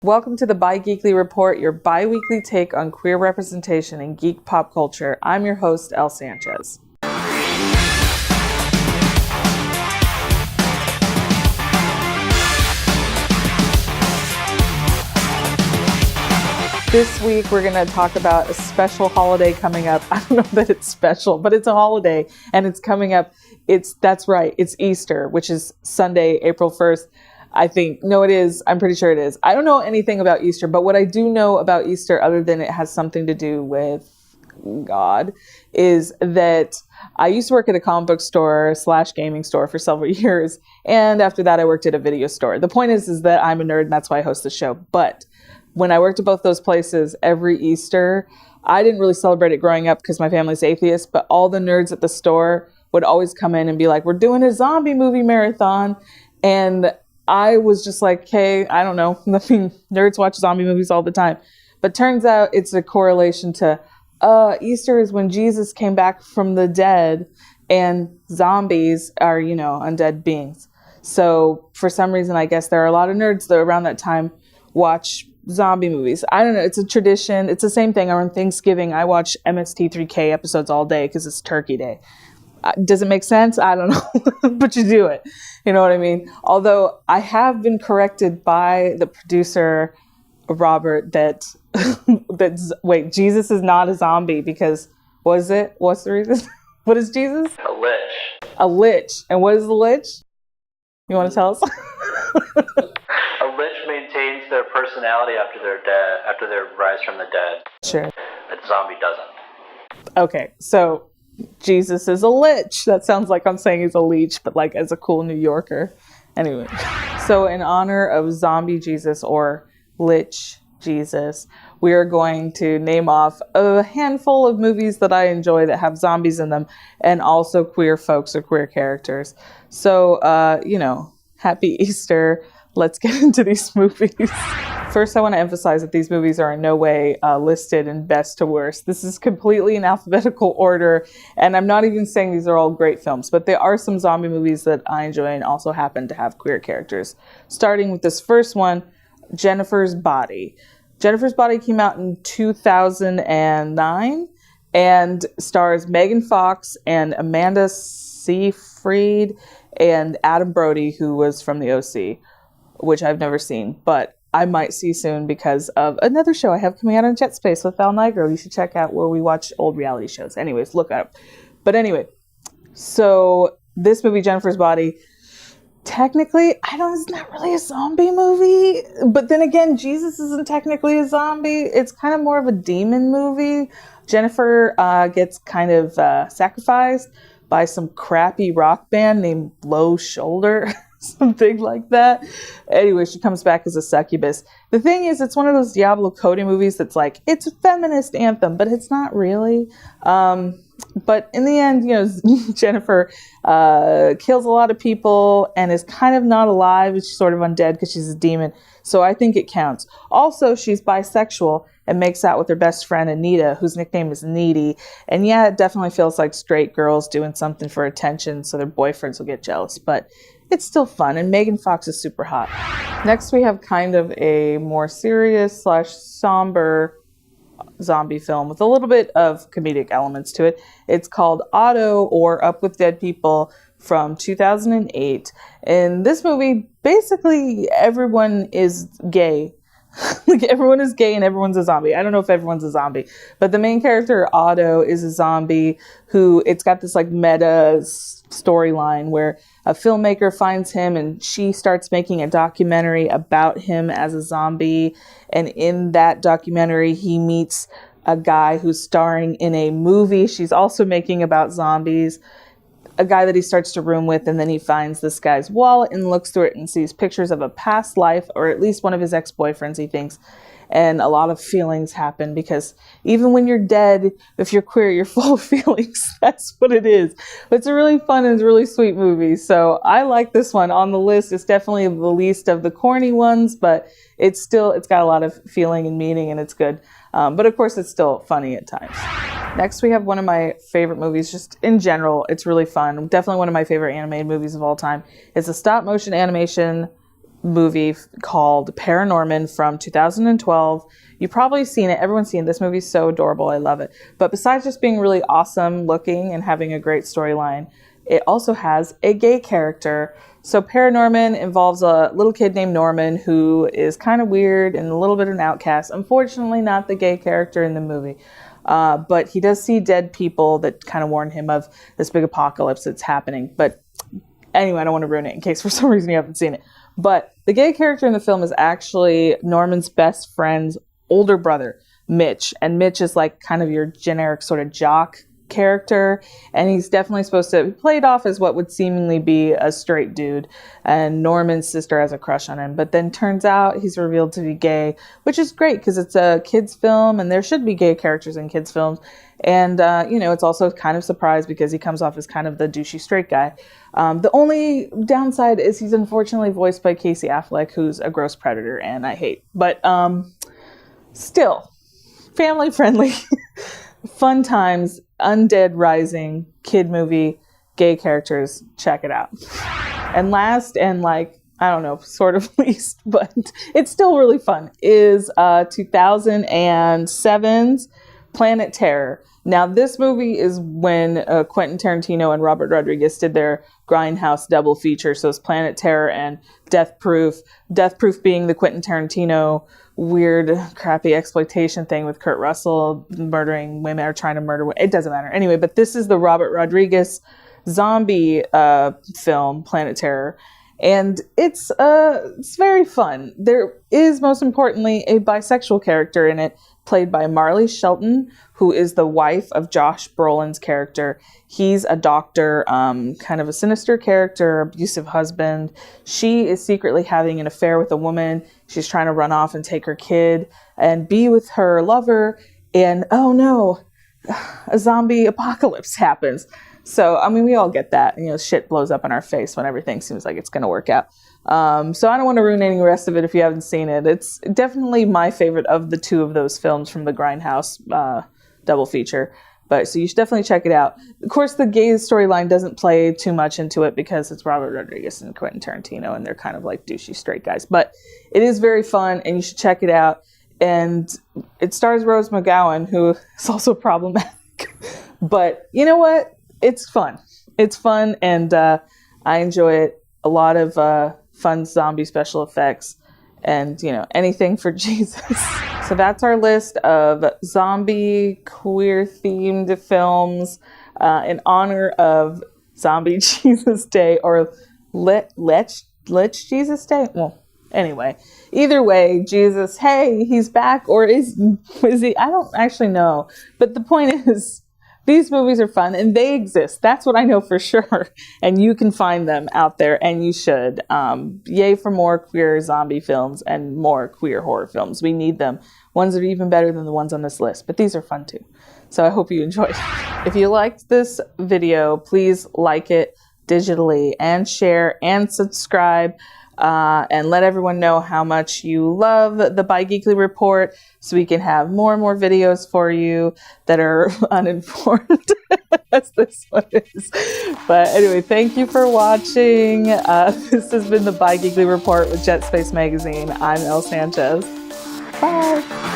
Welcome to the Bi-Geekly Report, your bi-weekly take on queer representation in geek pop culture. I'm your host, Elle Sanchez. This week, we're going to talk about a special holiday coming up. I don't know that it's special, but it's a holiday and it's coming up. That's right. It's Easter, which is Sunday, April 1st. I think, no, it is. I'm pretty sure it is. I don't know anything about Easter, but what I do know about Easter, other than it has something to do with God, is that I used to work at a comic book store / gaming store for several years. And after that, I worked at a video store. The point is that I'm a nerd and that's why I host the show. But when I worked at both those places, every Easter, I didn't really celebrate it growing up because my family's atheist, but all the nerds at the store would always come in and be like, we're doing a zombie movie marathon. And I was just like, hey, I don't know. I mean, nerds watch zombie movies all the time. But turns out it's a correlation to Easter is when Jesus came back from the dead and zombies are, undead beings. So for some reason, I guess there are a lot of nerds that around that time watch zombie movies. I don't know. It's a tradition. It's the same thing. Around Thanksgiving, I watch MST3K episodes all day because it's Turkey Day. Does it make sense? I don't know, but you do it. You know what I mean? Although I have been corrected by the producer, Robert, that Jesus is not a zombie because, what's the reason? What is Jesus? A lich. A lich. And what is the lich? You want to tell us? A lich maintains their personality after they're dead, after they rise from the dead. Sure. A zombie doesn't. Okay, so Jesus is a lich. That sounds like I'm saying he's a leech, but like as a cool New Yorker. Anyway, so in honor of zombie Jesus or lich Jesus, we are going to name off a handful of movies that I enjoy that have zombies in them and also queer folks or queer characters. So, happy Easter. Let's get into these movies. First, I want to emphasize that these movies are in no way listed in best to worst. This is completely in alphabetical order, and I'm not even saying these are all great films, but there are some zombie movies that I enjoy and also happen to have queer characters. Starting with this first one, Jennifer's Body. Jennifer's Body came out in 2009 and stars Megan Fox and Amanda Seyfried and Adam Brody, who was from the OC, which I've never seen, but I might see soon because of another show I have coming out on Jet Space with Val Nigro. You should check out where we watch old reality shows. Anyways, look up. But anyway, so this movie, Jennifer's Body, technically, it's not really a zombie movie. But then again, Jesus isn't technically a zombie. It's kind of more of a demon movie. Jennifer gets kind of sacrificed by some crappy rock band named Low Shoulder. Something like that. Anyway, she comes back as a succubus. The thing is, it's one of those Diablo Cody movies that's like, it's a feminist anthem, but it's not really. But in the end, Jennifer kills a lot of people and is kind of not alive. She's sort of undead because she's a demon. So I think it counts. Also, she's bisexual and makes out with her best friend, Anita, whose nickname is Needy. And yeah, it definitely feels like straight girls doing something for attention so their boyfriends will get jealous. But it's still fun, and Megan Fox is super hot. Next, we have kind of a more serious / somber zombie film with a little bit of comedic elements to it. It's called Otto, or Up with Dead People, from 2008. In this movie, basically everyone is gay. Like everyone is gay and everyone's a zombie. I don't know if everyone's a zombie, but the main character, Otto, is a zombie who, it's got this like meta storyline where a filmmaker finds him and she starts making a documentary about him as a zombie. And in that documentary, he meets a guy who's starring in a movie she's also making about zombies, a guy that he starts to room with, and then he finds this guy's wallet and looks through it and sees pictures of a past life, or at least one of his ex-boyfriends, he thinks. And a lot of feelings happen because even when you're dead, if you're queer, you're full of feelings. That's what it is. But it's a really fun and really sweet movie. So I like this one on the list. It's definitely the least of the corny ones, but it's got a lot of feeling and meaning, and it's good. But of course, it's still funny at times. Next, we have one of my favorite movies, just in general. It's really fun. Definitely one of my favorite animated movies of all time. It's a stop motion animation movie called ParaNorman from 2012. You've probably seen it. Everyone's seen it. This movie's so adorable. I love it. But besides just being really awesome looking and having a great storyline, it also has a gay character. So ParaNorman involves a little kid named Norman who is kind of weird and a little bit of an outcast. Unfortunately, not the gay character in the movie. But he does see dead people that kind of warn him of this big apocalypse that's happening. But anyway, I don't want to ruin it in case for some reason you haven't seen it. But the gay character in the film is actually Norman's best friend's older brother, Mitch. And Mitch is like kind of your generic sort of jock character. And he's definitely supposed to be played off as what would seemingly be a straight dude. And Norman's sister has a crush on him. But then turns out he's revealed to be gay, which is great because it's a kid's film and there should be gay characters in kids' films. And, it's also kind of surprised because he comes off as kind of the douchey straight guy. The only downside is he's unfortunately voiced by Casey Affleck, who's a gross predator and I hate. But still, family friendly, fun times, Undead Rising, kid movie, gay characters, check it out. And last and sort of least, but it's still really fun, is 2007's Planet Terror. Now, this movie is when Quentin Tarantino and Robert Rodriguez did their Grindhouse double feature. So it's Planet Terror and Death Proof. Death Proof being the Quentin Tarantino weird, crappy exploitation thing with Kurt Russell murdering women or trying to murder women. It doesn't matter. Anyway, but this is the Robert Rodriguez zombie film, Planet Terror. And it's very fun. There is, most importantly, a bisexual character in it, played by Marley Shelton, who is the wife of Josh Brolin's character. He's a doctor, kind of a sinister character, abusive husband. She is secretly having an affair with a woman. She's trying to run off and take her kid and be with her lover. And, oh no, a zombie apocalypse happens. So, we all get that. Shit blows up in our face when everything seems like it's going to work out. So I don't want to ruin any rest of it if you haven't seen it. It's definitely my favorite of the two of those films from the Grindhouse double feature. So you should definitely check it out. Of course, the gay storyline doesn't play too much into it because it's Robert Rodriguez and Quentin Tarantino, and they're kind of like douchey straight guys. But it is very fun, and you should check it out. And it stars Rose McGowan, who is also problematic. But you know what? It's fun. It's fun, and I enjoy it. A lot of fun zombie special effects and, anything for Jesus. So that's our list of zombie queer-themed films in honor of Zombie Jesus Day, or Lech Jesus Day? Well, anyway. Either way, Jesus, hey, he's back, or is he? I don't actually know. But the point is, these movies are fun and they exist. That's what I know for sure. And you can find them out there, and you should. Yay for more queer zombie films and more queer horror films. We need them. Ones that are even better than the ones on this list. But these are fun too. So I hope you enjoyed. If you liked this video, please like it digitally and share and subscribe. And let everyone know how much you love the Bi-Geekly Report, so we can have more and more videos for you that are uninformed, as this one is. But anyway, thank you for watching. This has been the Bi-Geekly Report with Jet Space Magazine. I'm Elle Sanchez. Bye.